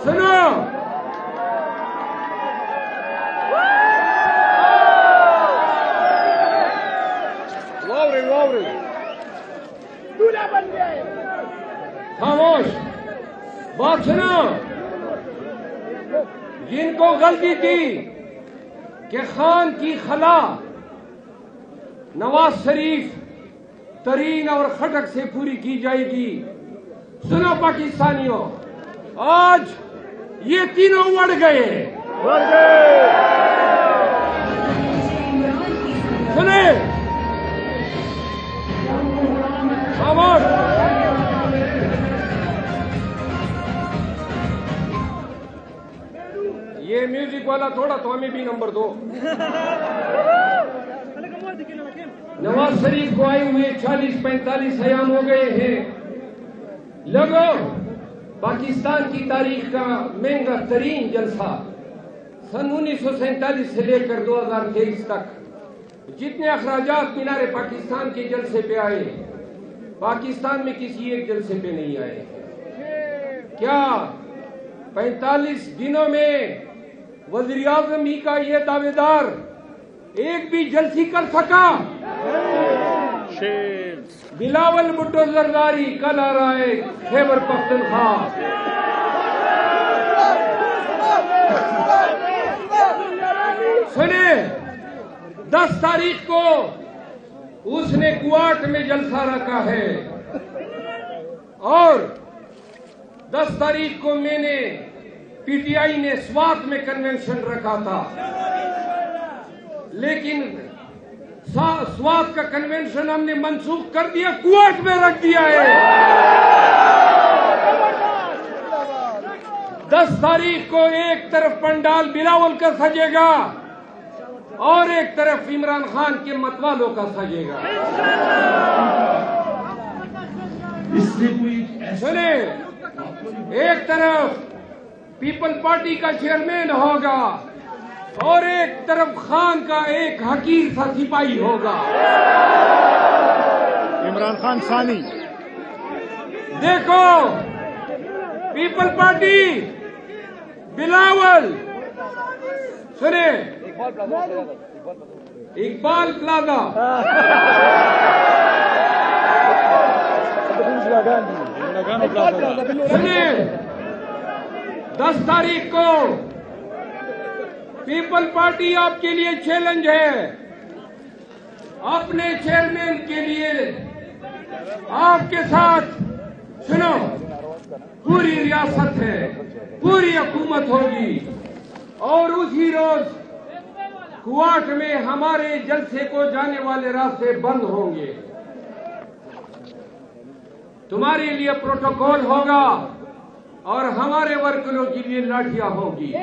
सुनो, खामोश, बात सुनो। जिनको गलती की कि खान की खला नवाज शरीफ तरीन और खटक से पूरी की जाएगी, सुनो पाकिस्तानियों, आज ये तीनों उड़ गए। सुने, खामोश। ये म्यूजिक वाला थोड़ा तो हमें भी नंबर दो। नवाज शरीफ को आए हुए 40-45 अयाम हो गए हैं। लोगों, पाकिस्तान की तारीख का महंगा तरीन जलसा सन 1947 से लेकर 2023 तक जितने अखराजात मीनार पाकिस्तान के जलसे पे आए, पाकिस्तान में किसी एक जलसे पे नहीं आए। क्या 45 दिनों में वज़ीर आज़म ही का ये दावेदार एक भी जलसी कर सका? बिलावल भुट्टो जरदारी कल आ रहा है खैबर पख्तूनख्वा। सुने, 10 तारीख को उसने कुआट में जलसा रखा है और 10 तारीख को मैंने पीटीआई ने स्वात में कन्वेंशन रखा था, लेकिन स्वात का कन्वेंशन हमने मंसूख कर दिया, कुआट में रख दिया है। 10 तारीख को एक तरफ पंडाल बिलावल का सजेगा और एक तरफ इमरान खान के मतवालों का सजेगा। सुने, एक तरफ पीपल पार्टी का चेयरमैन होगा और एक तरफ खान का एक हकीर सा सिपाही होगा, इमरान खान सानी। देखो, पीपल पार्टी बिलावल, सुने, इकबाल प्लाजा, सुने, 10 तारीख को पीपल पार्टी आपके लिए चैलेंज है। अपने चेयरमैन के लिए आपके साथ, सुनो, पूरी रियासत है, पूरी हुकूमत होगी और उसी रोज कुआट में हमारे जलसे को जाने वाले रास्ते बंद होंगे। तुम्हारे लिए प्रोटोकॉल होगा और हमारे वर्करों के लिए लाठियां होगी।